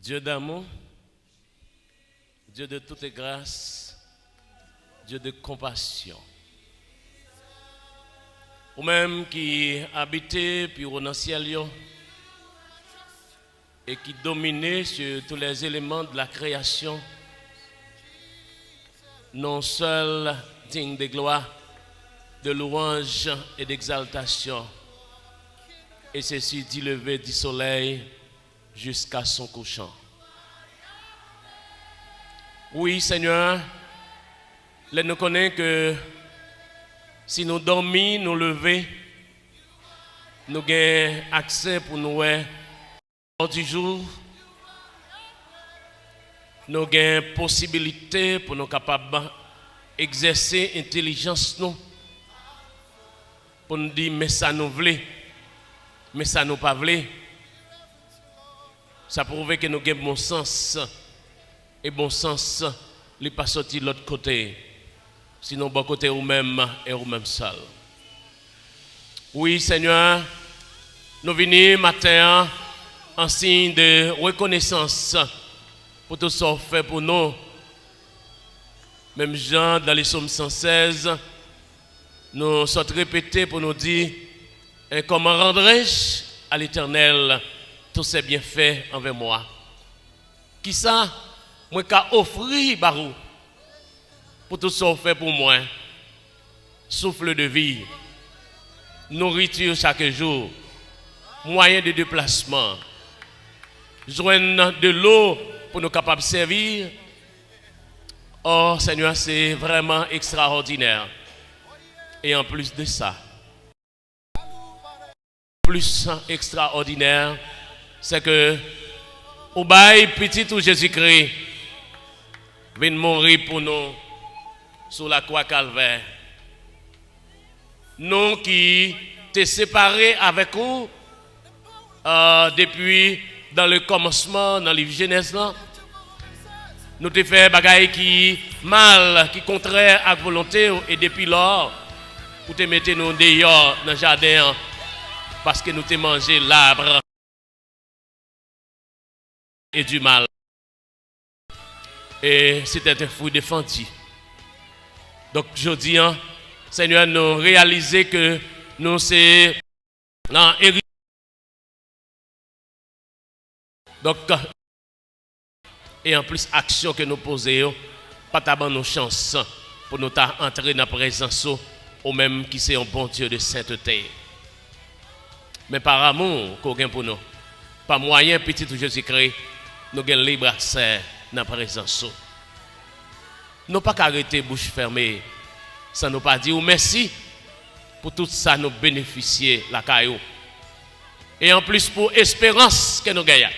Dieu d'amour, Dieu de toutes les grâces, Dieu de compassion. Ou même qui habitait puis dans le ciel et qui dominait sur tous les éléments de la création, non seul digne de gloire, de louange et d'exaltation, et ceci du lever du soleil jusqu'à son couchant. Oui, Seigneur, nous connaissons que si nous dormons, nous levons, nous avons accès pour nous voir du jour. Nous avons possibilité pour nous capables d'exercer l'intelligence nous, pour nous dire mais ça nous voulons, mais ça nous pas voulons. Ça prouve que nous avons bon sens. Et bon sens, il n'est pas sorti de l'autre côté. Sinon, bon côté ou même et ou même seul. Oui, Seigneur, nous venons matin en signe de reconnaissance pour tout ce qu'on fait pour nous. Même Jean, dans les psaumes 116, nous sommes répétés pour nous dire comment rendrai-je à l'Éternel tous ses bienfaits envers moi. Qui ça? Moi, qu'a offrir barou pour tout ce qu'on fait pour moi. Souffle de vie, nourriture chaque jour, moyen de déplacement, joindre de l'eau pour nous capables de servir. Oh Seigneur, c'est vraiment extraordinaire. Et en plus de ça, plus extraordinaire, c'est que au bail petit ou Jésus-Christ vient mourir pour nous sur la croix calvaire. Nous qui t'es séparés avec vous depuis dans le commencement, dans les Genèse, nous t'ai fait bagaille qui mal, qui contraire à la volonté et depuis lors, pour te mettre nous dehors dans le jardin parce que nous t'ai mangé l'arbre et du mal. Et c'était un fruit défendu. Donc, je dis, Seigneur, nous réaliser que nous c'est dans hérité. Donc, et en plus, action que nous posons, pas taban nos chances pour nous entrer dans la présence au même qui c'est un bon Dieu de sainteté. Mais par amour qu'on gagne pour nous, par moyen petit Jésus-Christ, nous avons libre accès dans la présence. Nous pas arrêter bouche fermée. Ça nous pas dire merci pour tout ça nous bénéficier la caillou. Et en plus pour espérance que nous gagnons.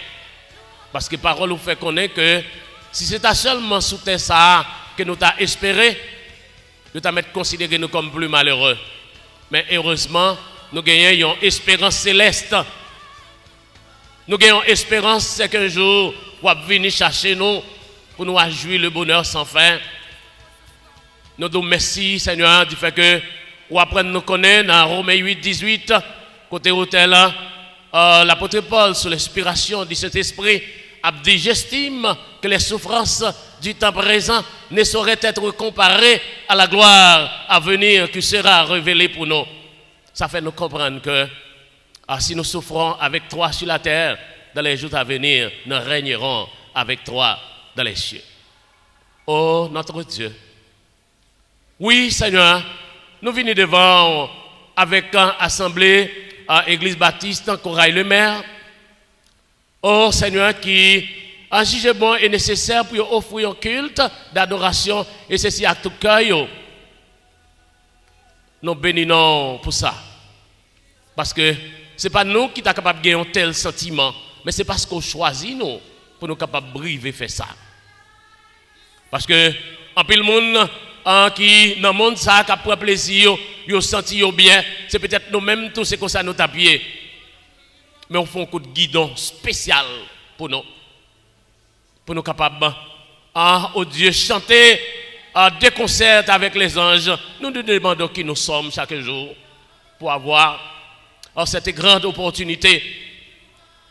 Parce que parole nous fait connaître que si c'est seulement sous ça que nous t'a espéré, nous t'a mettre considérer nous comme plus malheureux. Mais heureusement, nous gagnons une espérance céleste. Nous gagnons espérance, c'est qu'un jour, vous allez venir chercher nous pour nous jouir le bonheur sans fin. Nous disons merci Seigneur du fait que vous apprenez nous connaître dans Romains 8, 18, côté hôtel, l'apôtre Paul, sous l'inspiration de cet esprit, a dit j'estime que les souffrances du temps présent ne sauraient être comparées à la gloire à venir qui sera révélée pour nous. Ça fait nous comprendre que si nous souffrons avec toi sur la terre, dans les jours à venir, nous régnerons avec toi dans les cieux. Oh notre Dieu. Oui Seigneur, nous venons devant avec l'Assemblée Église Baptiste Corail-le-Maire. Oh Seigneur, qui en juge bon et nécessaire pour offrir un culte d'adoration et ceci à tout cœur. Nous bénissons pour ça. Parce que ce n'est pas nous qui sommes capables de gagner un tel sentiment, mais c'est parce qu'on choisit nous pour nous capables de briver faire ça. Parce que en pile monde qui dans le monde ça qui prend plaisir, yo senti bien, c'est peut-être nous-mêmes tous c'est comme ça nous tapier. Mais on fait un coup de guidon spécial pour nous capables au Dieu chanter des concerts avec les anges. Nous nous demandons qui nous sommes chaque jour pour avoir cette grande opportunité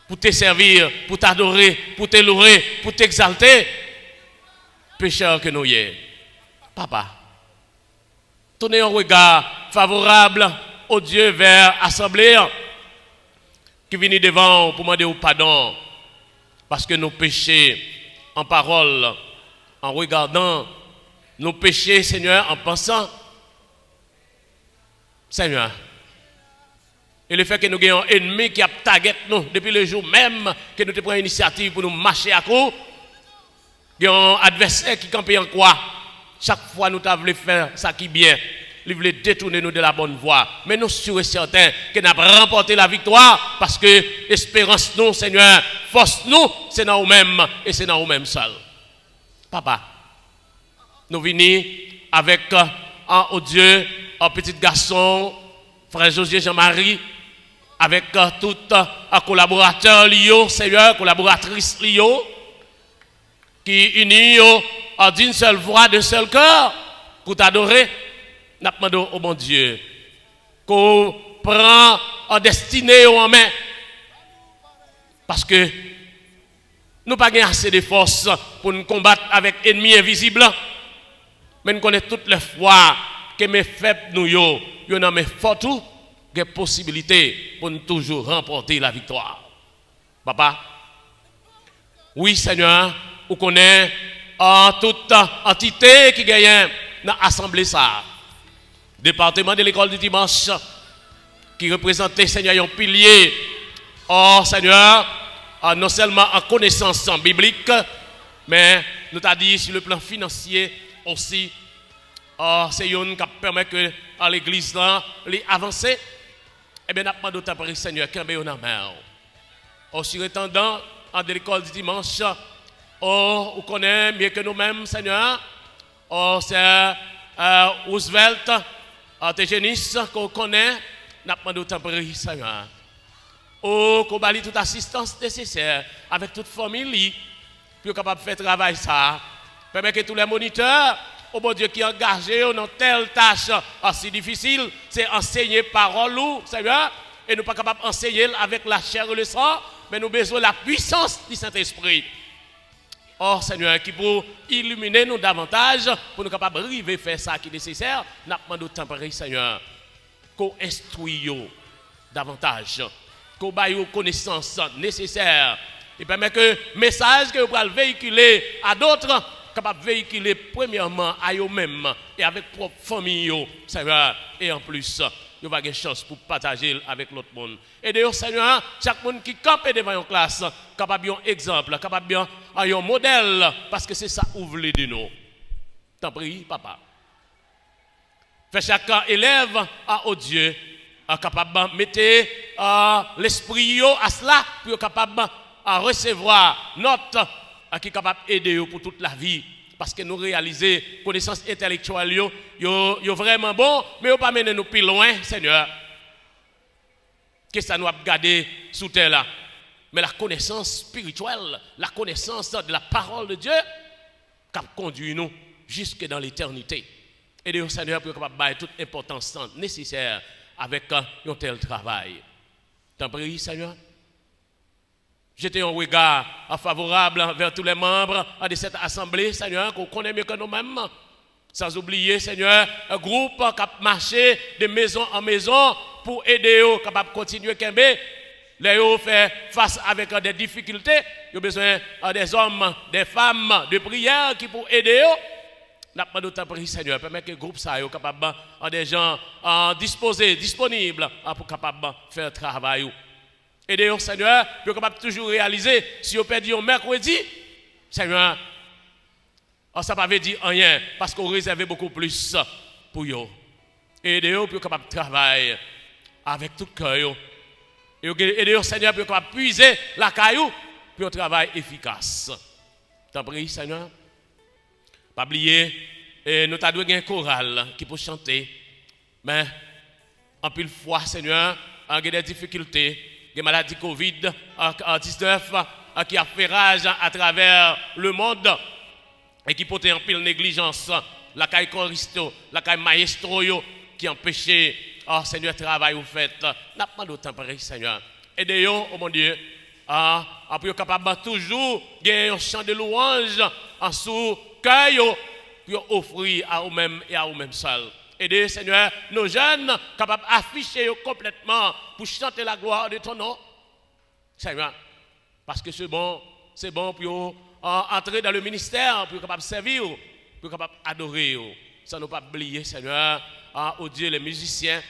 pour te servir, pour t'adorer, pour te louer, pour t'exalter. Pécheur que nous y est. Papa, tournez un regard favorable au Dieu vers l'Assemblée qui vient devant pour demander au pardon. Parce que nos péchés en parole, en regardant, nos péchés, Seigneur, en pensant, Seigneur. Et le fait que nous ayons un ennemi qui a tagué nous depuis le jour même que nous prenons l'initiative pour nous marcher à coup, il y a un adversaire qui campe en quoi? Chaque fois nous voulu faire ça qui est bien, il voulait détourner nous de la bonne voie. Mais nous sommes certains que nous avons remporté la victoire parce que espérance nous, Seigneur, force nous, c'est dans nous-mêmes et c'est dans nous-mêmes seuls. Papa, nous venons avec un Dieu, un petit garçon, frère José Jean-Marie, avec tout un collaborateur Lio, Seigneur, collaboratrice Lio, qui unit d'une seule voix, d'un seul cœur, pour t'adorer. Nous demandons au bon Dieu qu'on prend en destinée en main. Parce que nous n'avons pas assez de force pour nous combattre avec ennemis invisibles. Mais nous connaissons toutes les fois que mes faibles nous yo dans mes fortes des possibilités pour nous toujours remporter la victoire. Papa, oui Seigneur, vous connaissez toute entité qui gagne dans l'assemblée ça. Département de l'école du dimanche qui représentait Seigneur un pilier. Oh Seigneur, non seulement en connaissance biblique, mais nous t'a dit sur le plan financier aussi. C'est une qui permet que l'église avance. Eh bien, nous avons demandé au Seigneur qui est en mer. Sur étendant de l'école du dimanche, on connaît mieux que nous-mêmes, Seigneur. C'est Roosevelt, Tégénis, qu'on connaît. Nous avons demandé au Seigneur. Qu'on balise toute assistance nécessaire avec toute famille pour capable de faire travail ça. Permet que tous les moniteurs, au bon Dieu qui est engagé dans telle tâche assez difficile, c'est enseigner parole, Seigneur, et nous ne sommes pas capables d'enseigner avec la chair et le sang, mais nous avons besoin de la puissance du Saint-Esprit. Oh Seigneur, qui pour illuminer nous davantage, pour nous capables d'arriver à faire ça qui est nécessaire, nous demandons au temps pareil, Seigneur, qu'on instruise davantage, qu'on ait aux connaissances nécessaires, et permet que le message que vous pouvez véhiculer à d'autres, capable de véhiculer premièrement à eux-mêmes et avec propre famille, Seigneur, et en plus, vous avez une chance pour partager avec l'autre monde. Et d'ailleurs, Seigneur, chaque monde qui campe devant une classe, capable d'un exemple, capable d'un modèle, parce que c'est ça que vous voulez de nous. T'en prie, papa. Fait chaque élève au Dieu, capable de mettre l'esprit à cela, pour capable de recevoir notre qui est capable d'aider pour toute la vie. Parce que nous réalisons connaissance intellectuelle, yo vraiment bon, mais vous pas mener nous plus loin, Seigneur. Qu'est-ce que ça nous a gardé sous terre là? Mais la connaissance spirituelle, la connaissance de la parole de Dieu, qui conduit nous jusque dans l'éternité. Et Dieu, Seigneur, pour capable de toute importance nécessaire avec un tel travail. T'en prie, Seigneur. J'étais un regard favorable vers tous les membres de cette assemblée, Seigneur, qu'on connaît mieux que nous-mêmes. Sans oublier, Seigneur, un groupe qui a marché de maison en maison pour aider eux, capable de continuer à les faire face avec des difficultés. Ils ont besoin des hommes, des femmes, de prière qui pour aider eux. N'a pas d'autre prix, Seigneur. Permet que le groupe soit capable des gens disposés, disponibles pour capable de faire le travail. Et d'ailleurs, Seigneur, vous êtes capable de toujours réaliser, si vous perdez un mercredi, Seigneur, ça ne veut pas dire rien, parce qu'on réserve beaucoup plus pour vous. Et d'ailleurs, vous êtes capable de travailler avec tout le cœur. Et d'ailleurs, Seigneur, vous êtes capable de puiser la caillou pour un travail efficace. T'en prie, Seigneur. Pas oublier, nous avons un choral qui peut chanter, mais en pile fois, Seigneur, on a des difficultés. Des maladies Covid-19 qui a fait rage à travers le monde et qui portait en pile négligence, la caille choristo, la caille maestro qui empêchait, oh Seigneur, travail ou fait. N'a pas d'autant pareil, Seigneur. Et d'ailleurs, oh mon Dieu, Pour capable toujours gagner un chant de louange en sous cœur pour offrir à eux-mêmes et à eux-mêmes seuls. Aidez, Seigneur, nos jeunes capables d'afficher complètement pour chanter la gloire de ton nom. Seigneur, parce que c'est bon pour entrer dans le ministère, pour capable servir, pour capable adorer. Sans ne pas oublier, Seigneur, oh Dieu, les musiciens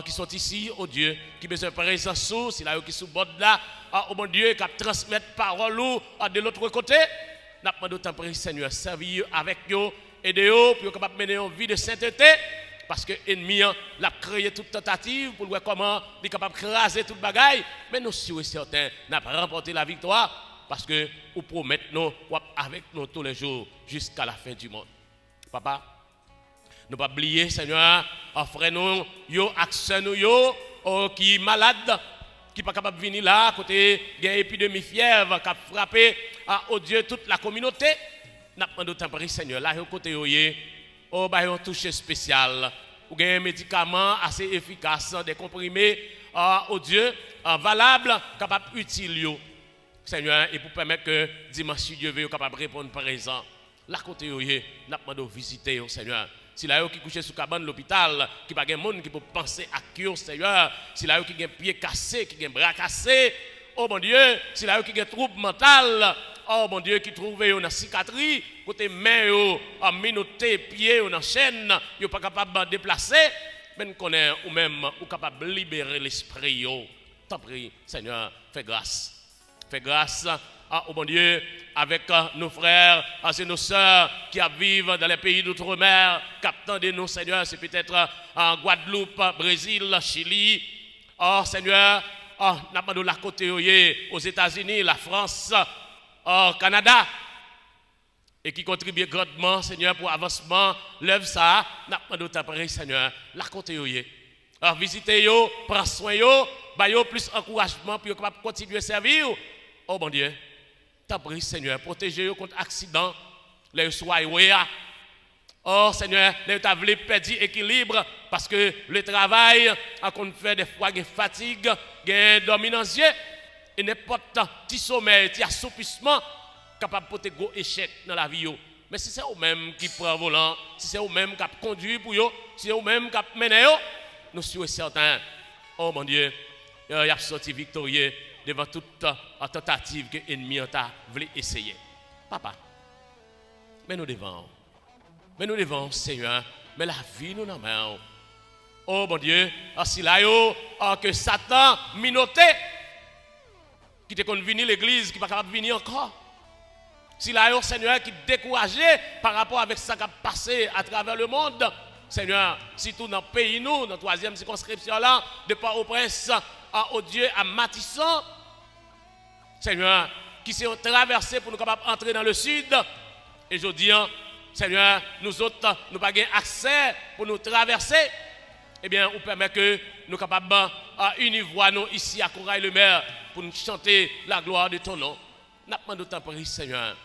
qui sont ici, oh Dieu, qui besoin de présence, c'est là qui sont bord là, oh mon Dieu, qui transmettent parole de l'autre côté. N'a pas d'autant pris, Seigneur, servir avec eux, aider eux pour capable mener une vie de sainteté. Parce que l'ennemi a créé toute tentative pour voir comment il est capable de craser toute bagaille. Mais nous sommes certains n'a pas remporté la victoire parce que nous promettons nous avec nous tous les jours jusqu'à la fin du monde. Papa, ne pas oublier, Seigneur, offrez-nous, accès nous, qui est malade, qui n'est pas capable de venir là, côté d'une épidémie fièvre qui a frappé au Dieu toute la communauté. N'a pas d'autant pris, Seigneur, là, côté un toucher spécial, ou un médicament assez efficace, des comprimés, au Dieu, valables, capables utiles, Seigneur, et pour permettre que dimanche Dieu veut capable de répondre présent. Là côté n'a pas de visiter, Seigneur. Si là qui couché sous cabane l'hôpital, qui pas de monde qui peut penser à cure, Seigneur. Si là qui a pied cassé, qui a bras cassé, oh mon Dieu, si là qui a trouble mental. Oh mon Dieu, qui trouve une cicatrice, côté main, en minoté, pied, en chaîne, vous pas capable de déplacer, mais nous connaissons ou même ou capable de libérer l'esprit. T'en prie, Seigneur, fais grâce. Fais grâce au bon Dieu avec nos frères et nos sœurs qui vivent dans les pays d'outre-mer, captant de nous, Seigneur, c'est peut-être en Guadeloupe, Brésil, Chili. Oh Seigneur, n'a pas de la côté aux États-Unis, la France. Au Canada, et qui contribue grandement, Seigneur, pour l'avancement, l'œuvre ça, n'a pas d'autre pareil, Seigneur, la côté yoye. Alors visitez yo, prends soin yo, bah yo plus encouragement pour capable continuer à servir. Oh mon Dieu, t'as pris, Seigneur, protégez yo contre accident, les soins. Oh Seigneur, les t'as voulu perdre équilibre parce que le travail, qu'on fait des fois des fatigues, des dominances. Et n'importe petit sommeil, petit assoupissement, capable de porter gros échec dans la vie. Mais si c'est eux-mêmes qui prennent le volant, si c'est eux-mêmes qui conduisent pour eux, si c'est eux-mêmes qui mènent, nous sommes certains, oh mon Dieu, il a sorti victorieux devant toute tentative que l'ennemi a voulu essayer. Papa, mais nous devons, Seigneur, mais la vie nous en main. Oh mon Dieu, si là, que Satan minoté, qui te convient l'église, qui n'est pas capable de venir encore. Si là, Seigneur, qui est découragé par rapport avec ça qui a passé à travers le monde, Seigneur, si tout dans le pays, nous, dans la troisième circonscription là, de Port-au-Prince au Dieu à Matisson, Seigneur, qui s'est traversé pour nous capables d'entrer dans le sud, et je dis, Seigneur, nous autres, nous n'avons pas accès pour nous traverser, eh bien, on permet que nous soyons capables d'unir voix nous ici à Corail-le-Maire pour nous chanter la gloire de ton nom. N'a pas d'autant pour Seigneur.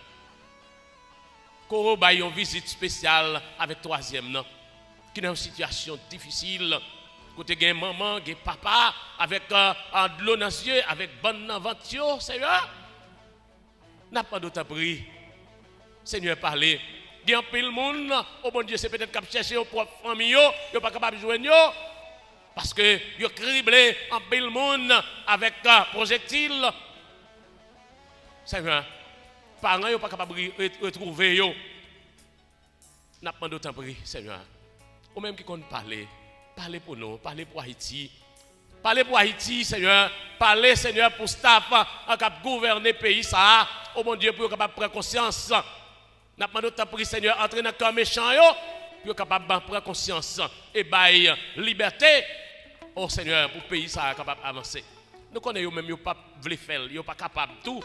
Qu'on ait une visite spéciale avec troisième nom, qui est une situation difficile. Côté gen maman, gen papa, avec de l'eau dans les yeux, avec bonne aventure, Seigneur. N'a pas d'autant pour Seigneur, parler. Il y a un peu de monde, oh mon Dieu, c'est peut-être qu'à chercher aux propres familles, ils ne sont pas capables de jouer. Parce que ils ont criblé un peu de monde avec projectiles. Seigneur, parents ne sont pas capables de retrouver. N'a pas d'autant pris, Seigneur. Ou même qui compte parler. Parlez pour nous, parlez pour Haïti. Parlez pour Haïti, Seigneur. Parlez, Seigneur, pour staff en cap gouverner le pays. Ça, oh mon Dieu, pour capable prendre conscience. N'a pas d'autant pris, Seigneur, entrer dans le camp méchant, pour capable prendre conscience et bailler liberté. Oh Seigneur, pour le pays, ça est capable d'avancer. Nous connaissons même, ils pas voulu faire, ils pas capable de tout.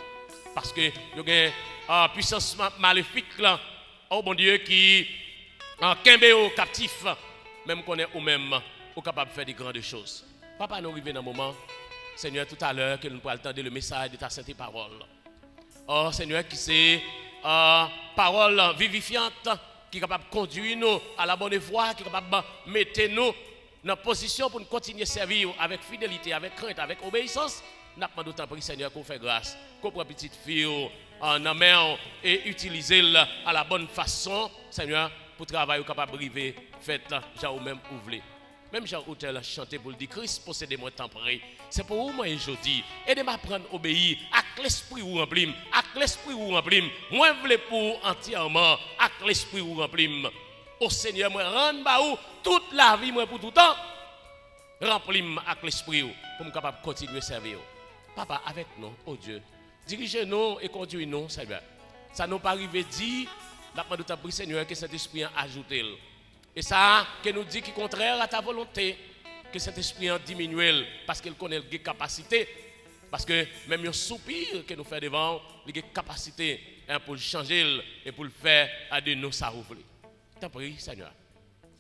Parce que il y a une puissance maléfique, là, oh mon Dieu, qui est captif. Même qu'on est ou même capable de faire des grandes choses. Papa, nous arrivons dans un moment, Seigneur, tout à l'heure, que nous pourrons entendre le message de ta sainte parole. Oh Seigneur, qui c'est parole vivifiante, qui est capable de conduire nous à la bonne voie, qui est capable de mettre nous dans la position pour nous continuer à servir avec fidélité, avec crainte, avec obéissance. N'a pas d'autant pris Seigneur qu'on fait grâce, qu'on prend petite fille en main et utiliser à la bonne façon, Seigneur, pour travailler capable de arriver, faites là, ou même ouvrir. Même Jean Hôtel a chanté pour le dire, Christ possédez-moi temporé. C'est pour vous, moi, aujourd'hui. Aidez-moi à prendre obéir, à l'esprit ou remplir, à l'esprit ou remplir. Moi, je veux pour entièrement, à l'esprit ou remplir. Au Seigneur, moi, rendre toute la vie, moi, pour tout le temps. Remplis-moi avec l'esprit pour me capable continuer à servir. Papa, avec nous, oh Dieu, dirigez-nous et conduisez-nous, Seigneur. Ça nous pas arrivé dit, d'après notre prière, Seigneur, que cet esprit a ajouté. Et ça, que nous dit qui est contraire à ta volonté, que cet esprit a diminué parce qu'il connaît les capacités. Parce que même un soupir que nous faisons devant, il a capacité pour le changer et pour le faire à de nous ça ouvrir. T'en prie, Seigneur.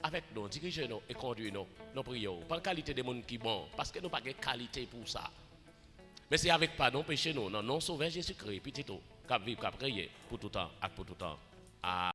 Avec nous, dirigez-nous et conduisez-nous. Nous prions. Pas la qualité des gens qui sont bons, parce que nous n'avons pas de qualité pour ça. Mais c'est avec pardon, péché nous. Non, non, sauveur Jésus-Christ, petit tout, qui vit, qui prier pour tout temps, pour tout temps.